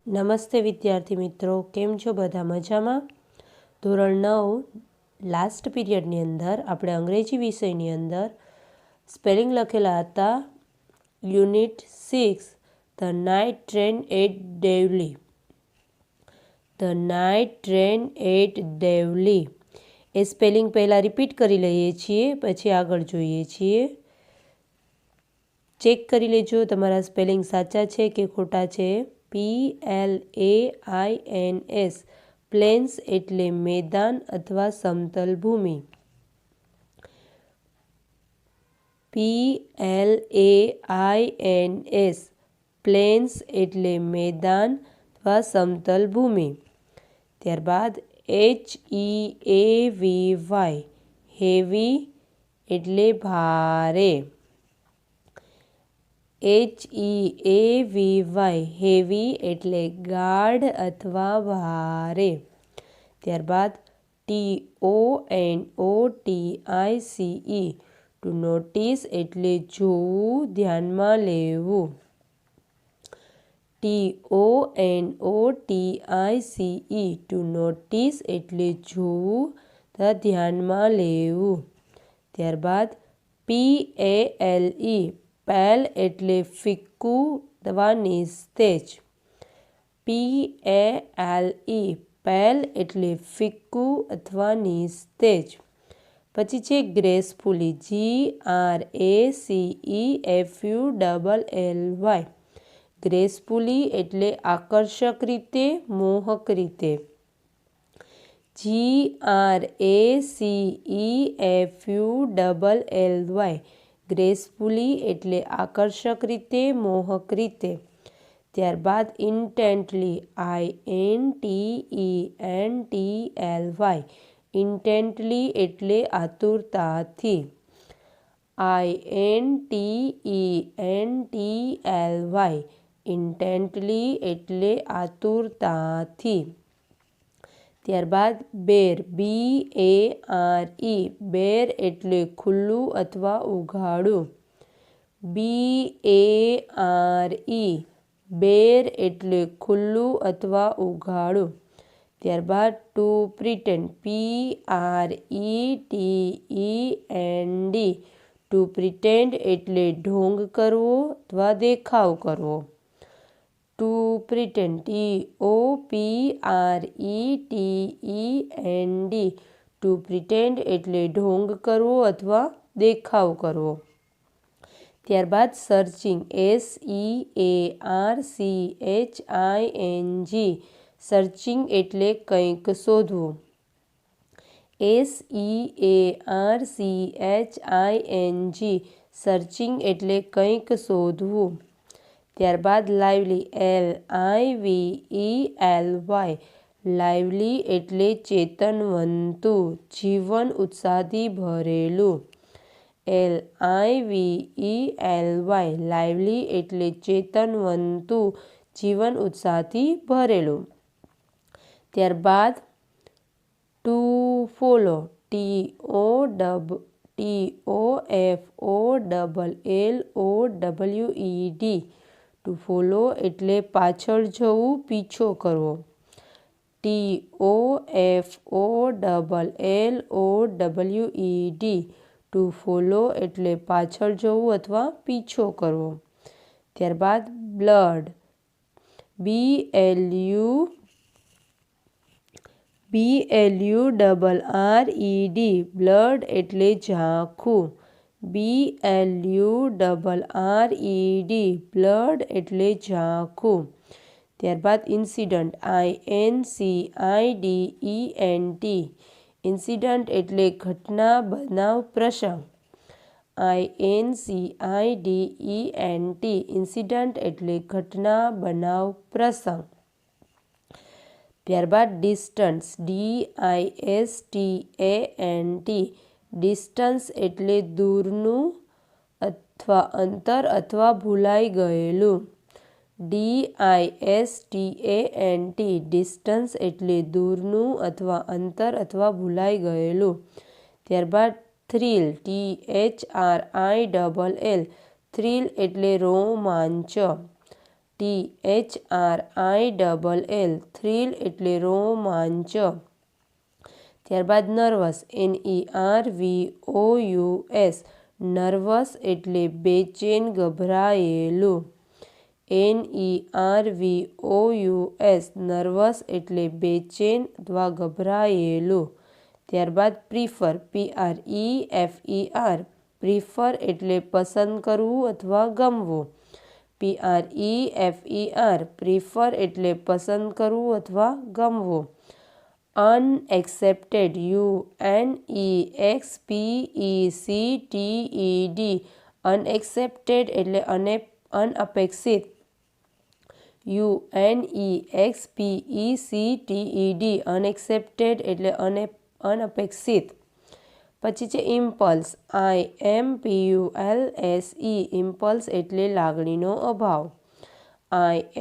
નમસ્તે વિદ્યાર્થી મિત્રો, કેમ છો? બધા મજામાં? ધોરણ 9 લાસ્ટ પીરિયડની અંદર આપણે અંગ્રેજી વિષયની અંદર સ્પેલિંગ લખેલા હતા. Unit 6 the night train at Deoli. The night train at Deoli એ સ્પેલિંગ પહેલાં રિપીટ કરી લઈએ છીએ, પછી આગળ જોઈએ છીએ. ચેક કરી લેજો તમારા સ્પેલિંગ સાચા છે કે ખોટા છે. PLAINS પ્લેન્સ એટલે મેદાન અથવા સમતલ ભૂમિ. PLAINS પ્લેન્સ એટલે મેદાન અથવા સમતલ ભૂમિ. ત્યારબાદ HEAVY હેવી એટલે ભારે. HEAVY હેવી એટલે ગાઢ અથવા ભારે. ત્યારબાદ TONOTICE ટુ નોટિસ એટલે જોવું, ધ્યાનમાં લેવું. TONOTICE ટુ નોટિસ એટલે જોવું તથા ધ્યાનમાં લેવું. ત્યારબાદ PALE પેલ એટલે ફિક્કું અથવા નિસ્તેજ. PALE પેલ એટલે ફિક્કું અથવા નિસ્તેજ. પછી છે ગ્રેસફુલી GRACEFULLY. ગ્રેસફુલી એટલે આકર્ષક રીતે, મોહક રીતે. GRACEFULLY ગ્રેસફુલી એટલે આકર્ષક રીતે, મોહક રીતે. ત્યારબાદ ઇન્ટેન્ટલી INTENTLY ઇન્ટેન્ટલી એટલે આતુરતાથી. INTENTLY ઇન્ટેન્ટલી એટલે આતુરતાથી. ત્યારબાદ બેર BARE બેર એટલે ખુલ્લું અથવા ઉઘાડું. BARE બેર એટલે ખુલ્લું અથવા ઉઘાડું. ત્યારબાદ to pretend PRETEND to pretend એટલે ઢોંગ કરવો અથવા દેખાવ કરવો. To pretend TOPRETEND to pretend એટલે ઢોંગ કરવો અથવા દેખાવ કરવો. ત્યારબાદ સર્ચિંગ SEARCHING સર્ચિંગ એટલે કંઈક શોધવું. SEARCHING સર્ચિંગ એટલે કંઈક શોધવું. ત્યારબાદ લાઇવલી LIVELY લાઇવલી એટલે ચેતનવંતું, જીવન ઉત્સાહથી ભરેલું. LIVELY લાઇવલી એટલે ચેતનવંતું, જીવન ઉત્સાહથી ભરેલું. ત્યારબાદ two follow TOFOLLOWED two follow એટલે પાછળ જવું, પીછો કરવો. TOFOLLOWED ટુ ફોલો એટલે પાછળ જવું અથવા પીછો કરવો. ત્યારબાદ બ્લડ BLURRED બ્લડ એટલે ઝાંખું. BLURRED બ્લડ એટલે ઝાંખું. ત્યારબાદ ઇન્સિડન્ટ INCIDENT ઇન્સિડન્ટ એટલે ઘટના, બનાવ, પ્રસંગ. INCIDENT ઇન્સિડન્ટ એટલે ઘટના, બનાવ, પ્રસંગ. ત્યારબાદ ડિસ્ટન્સ DISTANT ડિસ્ટન્સ એટલે દૂરનું અથવા અંતર અથવા ભૂલાઈ ગયેલું. DISTANT ડિસ્ટન્સ એટલે દૂરનું અથવા અંતર અથવા ભૂલાઈ ગયેલું. ત્યારબાદ થ્રિલ THRILL થ્રિલ એટલે રોમાંચ. THRILL થ્રિલ એટલે રોમાંચ. ત્યારબાદ નર્વસ NERVOUS નર્વસ એટલે બેચેન ગભરાયેલું. NERVOUS નર્વસ એટલે બેચેન અથવા ગભરાયેલું. ત્યારબાદ પ્રિફર PREFER પ્રિફર એટલે પસંદ કરવું અથવા ગમવું. PREFER પ્રિફર એટલે પસંદ કરવું અથવા ગમવું. અનએક્સેપ્ટેડ UNEXPECTED અનએક્સેપ્ટેડ એટલે અનઅપેક્ષિત. UNEXPECTED અનએક્સેપ્ટેડ એટલે અનઅપેક્ષિત. પછી છે ઇમ્પલ્સ IMPULSE ઇમ્પલ્સ એટલે લાગણીનો અભાવ.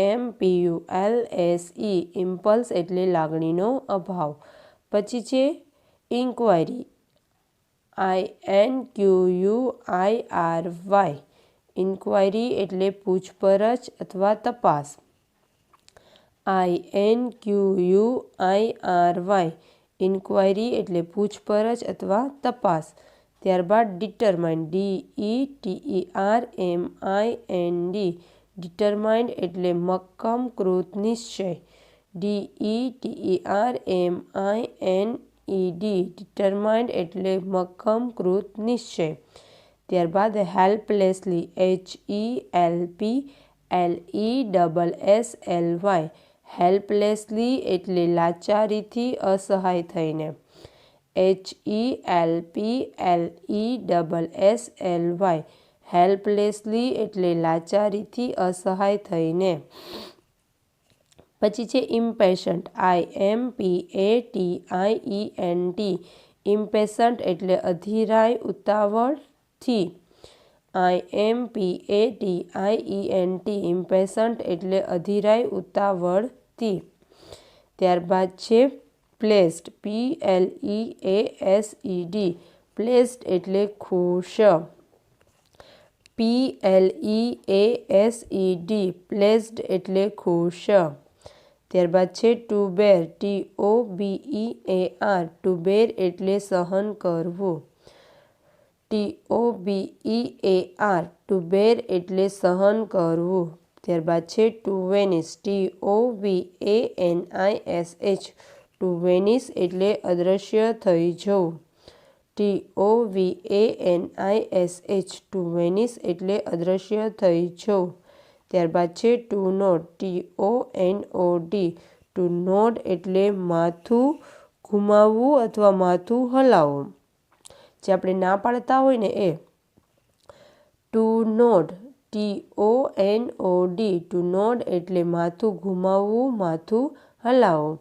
IMPULSE ઇમ્પલ્સ એટલે લાગણીનો અભાવ. પછી છે ઇન્ક્વાયરી INQUIRY ઇન્ક્વાયરી એટલે પૂછપરછ અથવા તપાસ. INQUIRY ઇન્ક્વાયરી એટલે પૂછપરછ અથવા તપાસ. ત્યારબાદ ડિટરમાઇન્ડ DETERMIND ડિટરમાઇન્ડ એટલે મક્કમ કૃત નિશ્ચય. DETERMIND ડિટરમાઇન્ડ એટલે મક્કમ કૃત નિશ્ચય. ત્યારબાદ હેલ્પલેસલી HELPLESSLY હેલ્પલેસલી એટલે લાચારીથી અસહાય થઈને. HELPLESSLY હેલ્પલેસલી એટલે લાચારીથી અસહાય થઈને. પછી છે ઇમ્પેશન્ટ IMPATIENT ઇમ્પેશન્ટ એટલે અધીરાય ઉતાવળથી. IMPATIENT ઇમ્પેશન્ટ એટલે અધીરાય ઉતાવળથી. ત્યારબાદ છે પ્લેસ્ડ PLEASED પ્લેસ્ડ એટલે ખુશ. PLEASED પ્લેસ્ડ એટલે ખુશ. ત્યારબાદ છે ટુ બેર TOBEAR ટુ બેર એટલે સહન કરવું. TOBEAR ટુ બેર એટલે સહન કરવું. ત્યારબાદ છે to vanish TOVANISH to vanish એટલે અદૃશ્ય થઈ જવું. TOVANISH ટુ વેનિશ એટલે અદૃશ્ય થઈ જવું. ત્યારબાદ છે to nod TONOD to nod એટલે માથું ઘુમાવવું અથવા માથું હલાવવું. જે આપણે ના પાડતા હોય ને એ. To nod TONOD to nod એટલે માથું ઘુમાવવું માથું હલાવવું.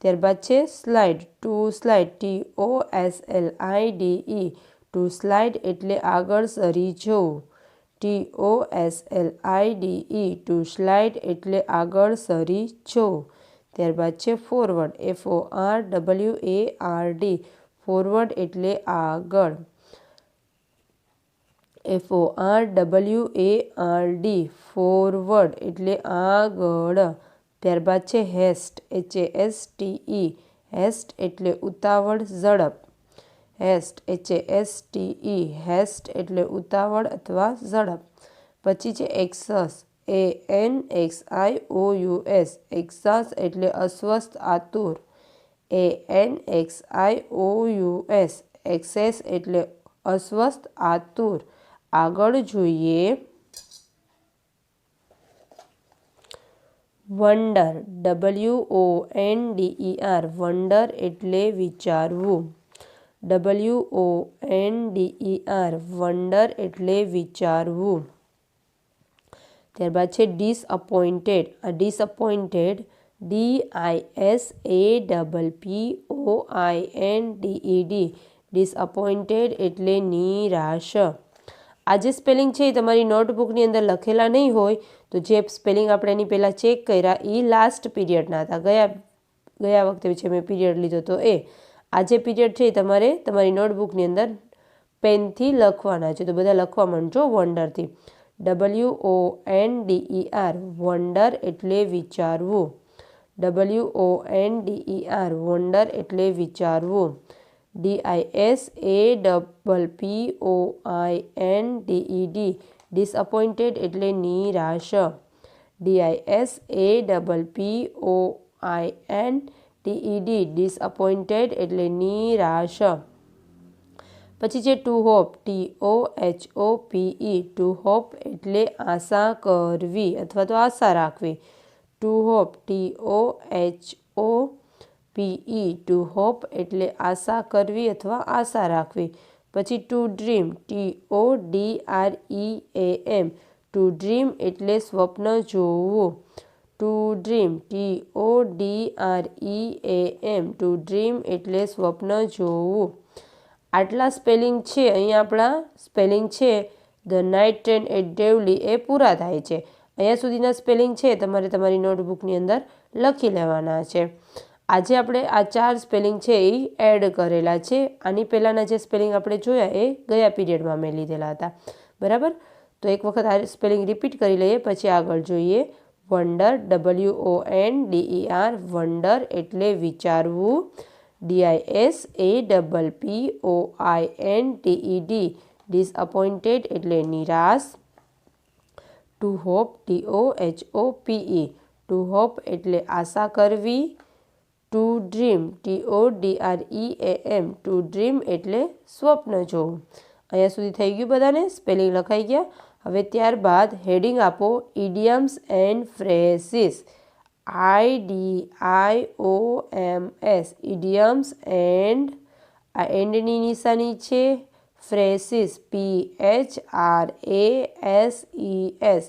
ત્યારબાદ છે slide to slide TOSLIDE to slide એટલે આગળ સરી જવું. TOSLIDE ટુ સ્લાઇડ એટલે આગળ સરી જવું. ત્યારબાદ છે ફોરવર્ડ FORWARD ફોરવર્ડ એટલે આગળ. FORWARD ફોરવર્ડ એટલે આગળ. ત્યારબાદ છે હેસ્ટ HASTE હેસ્ટ એટલે ઉતાવળ ઝડપ. હેસ્ટ HASTE હેસ્ટ એટલે ઉતાવળ અથવા ઝડપ. પછી છે એક્સસ ANXIOUS એક્સસ એટલે અસ્વસ્થ આતુર. ANXIOUS એક્સેસ એટલે અસ્વસ્થ આતુર. આગળ જોઈએ વન્ડર WONDER વન્ડર એટલે વિચારવું. WONDER વન્ડર એટલે વિચારવું. ત્યારબાદ છે ડિસઅપોઇન્ટેડ ડિસઅપોઇન્ટેડ DISAPPOINTED ડિસઅપોઇન્ટેડ એટલે નિરાશ. આ જે સ્પેલિંગ છે એ તમારી નોટબુકની અંદર લખેલા નહીં હોય તો જે સ્પેલિંગ આપણે એની પહેલાં ચેક કર્યા એ લાસ્ટ પીરિયડના હતા. ગયા વખતે છે મેં પીરિયડ લીધો તો એ. આ જે પીરિયડ છે એ તમારે તમારી નોટબુકની અંદર પેનથી લખવાના છે. તો બધા લખવા માંડજો વન્ડરથી. WONDER વન્ડર એટલે વિચારવું. WONDER વન્ડર એટલે વિચારવું. DISAPPOINTED ડિસઅપોઇન્ટેડ એટલે નિરાશ. DISAPPOINTED ડિસઅપોઇન્ટેડ એટલે નિરાશ. પછી છે to hope, TOHOPE to hope એટલે આશા કરવી અથવા તો આશા રાખવી. To hope, TOHOPE to hope એટલે આશા કરવી અથવા આશા રાખવી. પછી to dream, TODREAM to dream એટલે સ્વપ્ન જોવું. To dream, TODREAM to dream એટલે સ્વપ્ન જોવું. આટલા સ્પેલિંગ છે. અહીંયા આપણા સ્પેલિંગ છે the night train at Deoli એ પૂરા થાય છે. અહીંયા સુધીના સ્પેલિંગ છે તમારે તમારી નોટબુકની અંદર લખી લેવાના છે. આજે આપણે આ 4 સ્પેલિંગ છે એ એડ કરેલા છે. આની પહેલાંના જે સ્પેલિંગ આપણે જોયા એ ગયા પીરિયડમાં મેં લીધેલા હતા. બરાબર? તો એક વખત આ સ્પેલિંગ રિપીટ કરી લઈએ પછી આગળ જોઈએ. વન્ડર, WONDER વન્ડર એટલે વિચારવું. DISAPPOINTED ડિસઅપોઇન્ટેડ એટલે નિરાશ. To hope, TOHOPE to hope એટલે આશા કરવી. To dream, TODREAM to dream એટલે સ્વપ્ન જોવું. અહીંયા સુધી થઈ ગયું બધાને? સ્પેલિંગ લખાઈ ગયા. હવે ત્યારબાદ હેડિંગ આપો idioms and phrases. IDIOMS idioms and આ એન્ડની નિશાની છે. Phrases PHRASES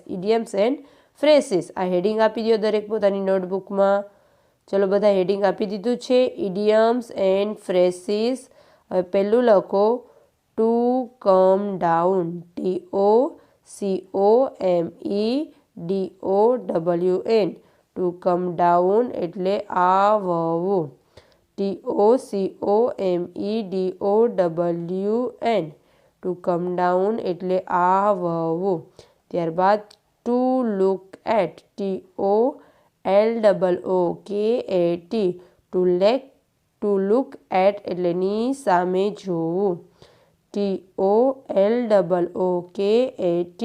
idioms and phrases. આ હેડિંગ આપી દો દરેક પોતાની નોટબુકમાં. ચલો બધા હેડિંગ આપી દીધું છે. Idioms and phrases. હવે પહેલું લખો to come down, TOCOMEDOWN to come down એટલે આવવું. TOCOMEDOWN ટુ કમ ડાઉન એટલે આવવું. ત્યારબાદ to look at, TOLOOKAT to look at એટલે ની સામે જોવું. TOLOOKAT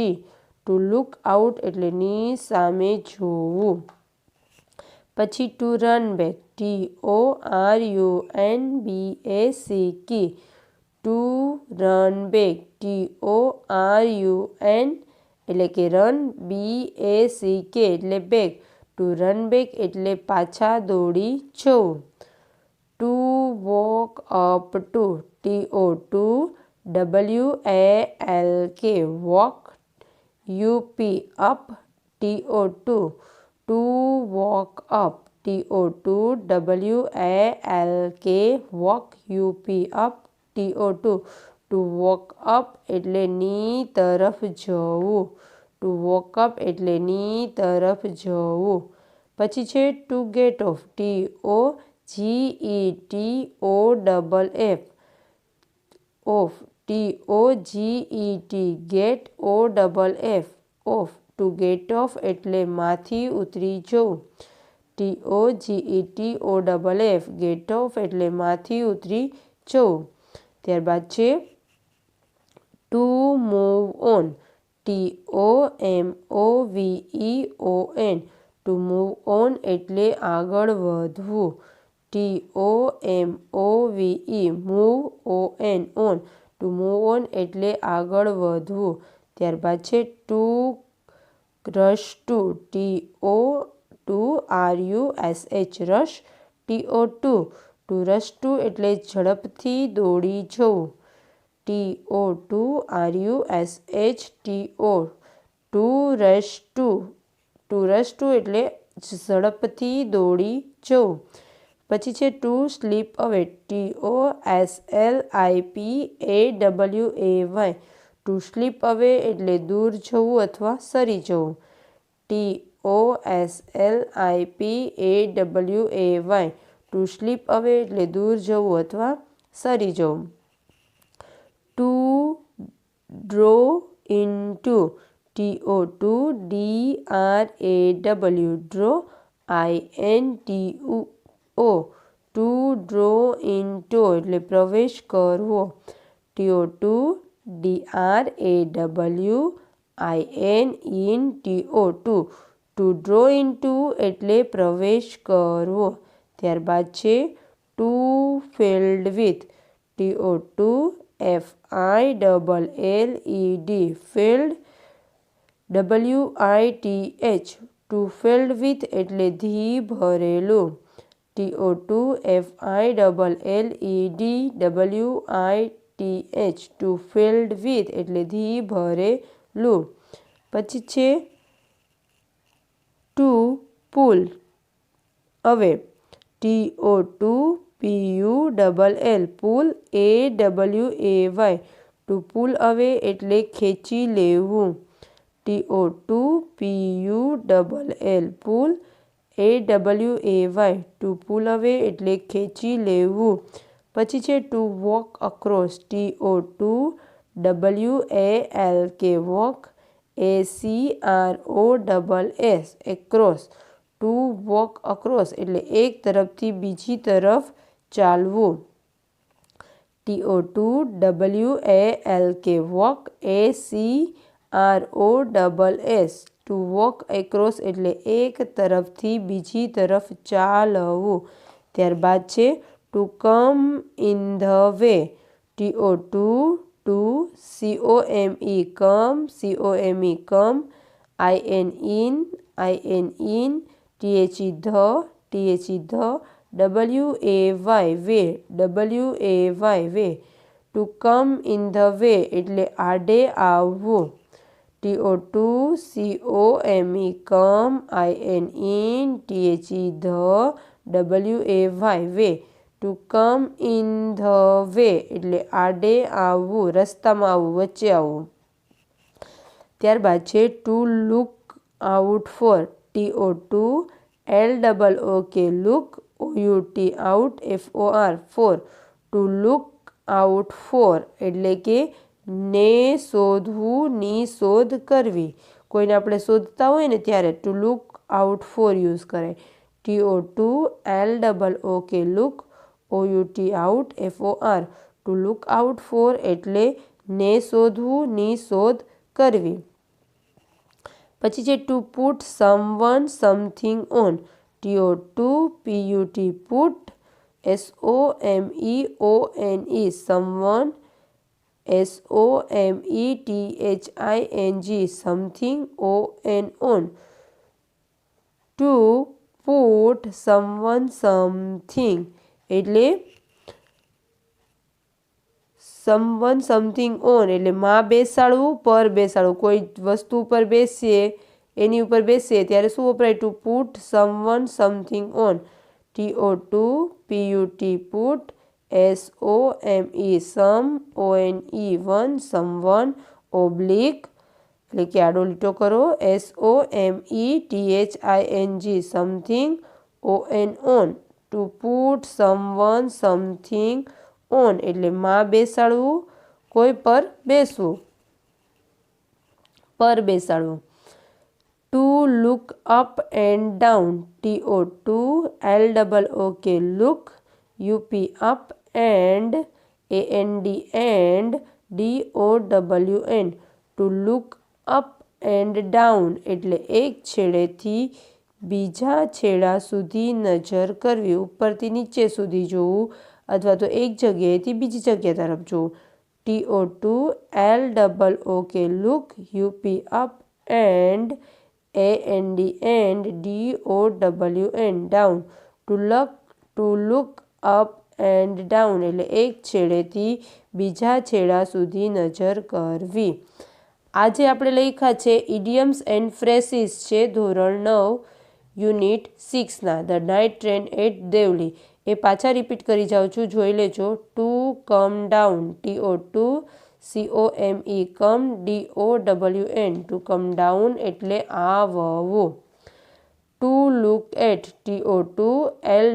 ટુ લુક આઉટ એટલે ની સામે જોવું. પછી two run back, TORUNBACK two run back. TORUN એટલે કે રન, BACK એટલે બેક. ટુ રન બેક એટલે પાછા દોડી જવું. To walk up two, TOWALK walk, UP up, two walk up, TOWALK walk, UP up, two walk up એટલે ની તરફ જવું. ટુ વોક અપ એટલે ની તરફ જવું. પછી છે to get off, TOGETOFF off, TOGET get, OFF off. To get off એટલે માંથી ઉતરી જવું. TOGETOFF ગેટ ઓફ એટલે માંથી ઉતરી જવું. ત્યારબાદ છે to move on, TOMOVEON to move on એટલે આગળ વધવું. TOMOVE move ON to move on એટલે આગળ વધવું. ત્યારબાદ છે to rush to, TORUSH rush, to rush to એટલે ઝડપથી દોડી જવું. TORUSH ટુ રશ ટુ એટલે ઝડપથી દોડી જવું. પછી છે ટુ સ્લીપ અવે, TOSLIPAWAY ટુ સ્લીપ અવે એટલે દૂર જવું અથવા સરી જવું. TOSLIPAWAY ટુ સ્લીપ અવે એટલે દૂર જવું અથવા સરી જવું. To draw into, TO2 DRAW draw INTO to draw into એટલે પ્રવેશ કરવો TO2 DRAW INTO to draw into એટલે પ્રવેશ કરવો। ત્યારબાદ છે to filled with TO2 FILLED filled WITH to filled with એટલે ધી ભરેલું TO2 FILLED WITH to filled with એટલે ધી ભરેલું। પછી છે to pull હવે TO2 PULL pull AWAY to pull away એટલે ખેંચી લેવું TO2 PULL pull AWAY to pull away એટલે ખેંચી લેવું। પછી છે to walk across TO2 WALK walk ACROSS across to walk across એટલે એક તરફથી બીજી તરફ ચાલવું TO2 WALK walk ACROSS to walk across એટલે એક તરફથી બીજી તરફ ચાલવું। ત્યારબાદ છે to come in the way TO2 to COME come come IN THE WAY way to come in the way એટલે આડે આવવું TO2 COME come IN THE WAY way to come in the way એટલે આડે આવવું રસ્તામાં આવવું વચ્ચે આવવું। ત્યારબાદ છે to look out for TO2 LOOK look OUT out FOR to look out for એટલે કે ને શોધવું ની શોધ કરવી કોઈને આપણે શોધતા હોય ને ત્યારે to look out for use કરે TO2 LOOK look OUT out FOR to look out for એટલે ને શોધવું ની શોધ કરવી। પછી છે to put someone something on TO2 PUT put SOMEONE someone SOMETHING something on to put someone something એટલે someone something on એટલે માં બેસાડવું પર બેસાડવું કોઈ વસ્તુ ઉપર બેસીએ એની ઉપર બેસીએ ત્યારે શું વપરાય to put someone something on TO2 PUT put SOME ONE someone oblique એટલે કે આડો લીટો કરો SOMETHING something on to put someone something on એટલે માં બેસાડવું કોઈ પર બેસવું પર બેસાડવું to look up and down TO2 LOOK look UP up and AND DOWN to look up and down એટલે એક છેડેથી બીજા છેડા સુધી નજર કરવી ઉપરથી નીચે સુધી જોવું અથવા તો એક જગ્યાએથી બીજી જગ્યા તરફ જોવું TO2 LOOK look UP up and AND DOWN down to look up and down એટલે એક છેડેથી બીજા છેડા સુધી નજર કરવી। આજે આપણે લખ્યા છે ઇડિયમ્સ એન્ડ ફ્રેસીસ છે ધોરણ 9 યુનિટ 6ના the night train at Deoli એ પાછા રિપીટ કરી જાઉં છું જોઈ લેજો to come down TO2 COME come DOWN to come down એટલે આવવું to look at TO2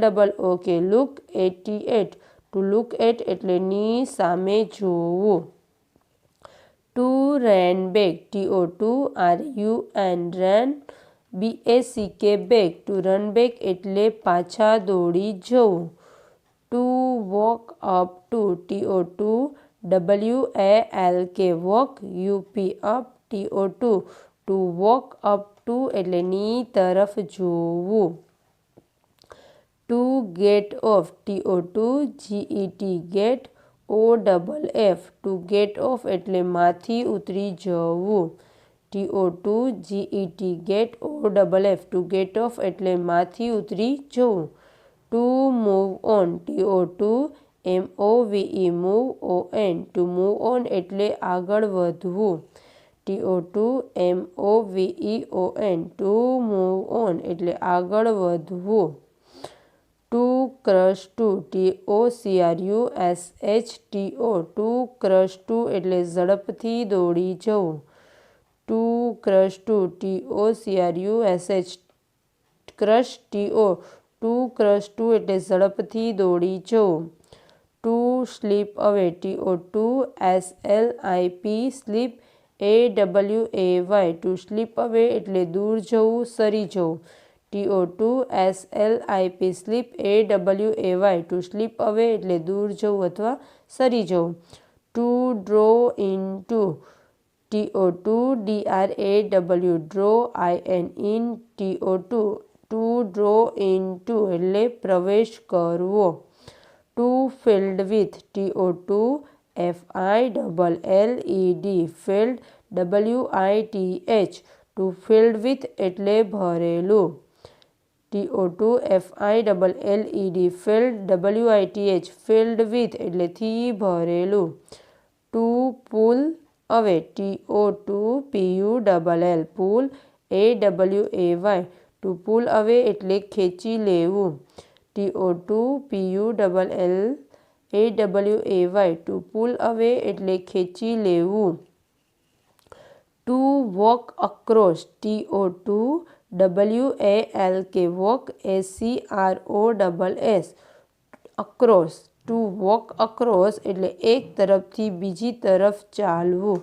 LOOK look 88 to look at એટલે ની સામે જોવું to run back, TO2RUN run, BACK back, to run back એટલે પાછા દોડી જવું. To walk up to, TO2WALK walk, UP up, TO2 to walk up to એટલે ની તરફ જોવું. To get off, TO2GET get, OFF to get off એટલે માંથી ઉતરી જવું. TO2GET get, OFF to get off એટલે માંથી ઉતરી જવું. To move on, TO2MOVE move ON to move on એટલે આગળ વધવું. TO2MOVE ON to move on એટલે આગળ વધવું. To crush to, TOCRUSHTO to crush to એટલે ઝડપથી દોડી જવું. To crush to, TOCRUSH crush TO to crush to એટલે ઝડપથી દોડી જવું. ટુ સ્લીપ અવે, TO2SLIP slip, AWAY to sleep અવે એટલે દૂર જવું, સરી જવું. TO2SLIP slip, AWAY to sleep અવે એટલે દૂર જવું અથવા સરી જવું. To draw into, TO2DRAW draw, IN TO2 to draw into એટલે પ્રવેશ કરવો. To filled with, TO2FILLED filled, WITH to filled with એટલે ભરેલું. TO2FILLED filled, WITH field with એટલે થી ભરેલું. ટુ પુલ અવે, TO2PULL પુલ, AWAY ટુ પુલ અવે એટલે ખેંચી લેવું. TO2PULL AWAY ટુ પુલ અવે એટલે ખેંચી લેવું. Two walk across, TO2WALK walk, ACROSS across. Two walk across એટલે એક તરફથી બીજી તરફ ચાલવું.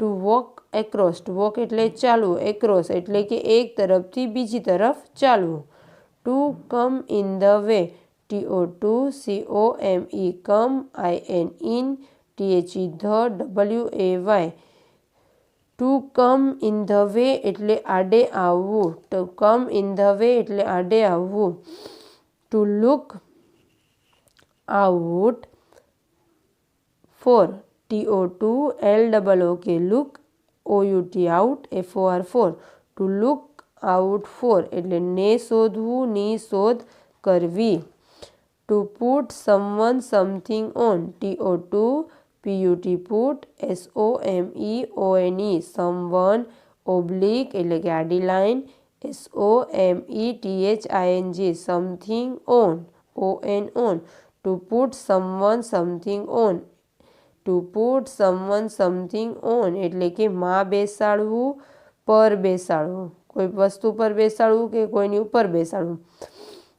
Two walk across, two walk એટલે ચાલવું, એક્રોસ એટલે કે એક તરફથી બીજી તરફ ચાલવું. To come in the way, TO2COME come, IN THE WAY to come in the way એટલે આડે આવવું. To come in the way એટલે આડે આવવું. To look out for, TO2LOOK look, OUT out, FOR for. To look out for એટલે ને શોધવું, ની શોધ કરવી. To put someone something on, TO2PUT put, SOMEONE someone, oblique એટલે કે આડી line, SOMETHING something on, ON to put someone something on. Two put someone something on એટલે કે માં બેસાડવું, પર બેસાડવું, કોઈ વસ્તુ પર બેસાડવું કે કોઈની ઉપર બેસાડવું.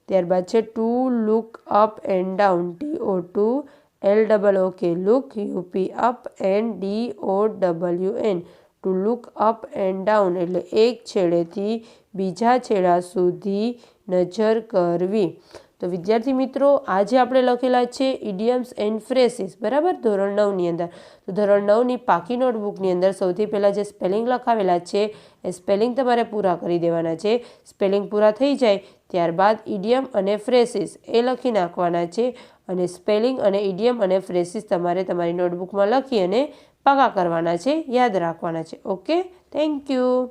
ત્યારબાદ છે to look up and down, TO2LOOK look, UP up and DOWN to look up and down એટલે એક છેડેથી બીજા છેડા સુધી નજર કરવી. તો વિદ્યાર્થી મિત્રો, આજે આપણે લખેલા છે ઇડિયમ્સ એન્ડ ફ્રેસીસ, બરાબર, ધોરણ 9ની અંદર. તો ધોરણ 9ની પાકી નોટબુકની અંદર સૌથી પહેલાં જે સ્પેલિંગ લખાવેલા છે એ સ્પેલિંગ તમારે પૂરા કરી દેવાના છે. સ્પેલિંગ પૂરા થઈ જાય ત્યારબાદ ઇડિયમ અને ફ્રેસીસ એ લખી નાખવાના છે અને સ્પેલિંગ અને ઇડિયમ અને ફ્રેસીસ તમારે તમારી નોટબુકમાં લખી અને પાકા કરવાના છે, યાદ રાખવાના છે. Okay, thank you.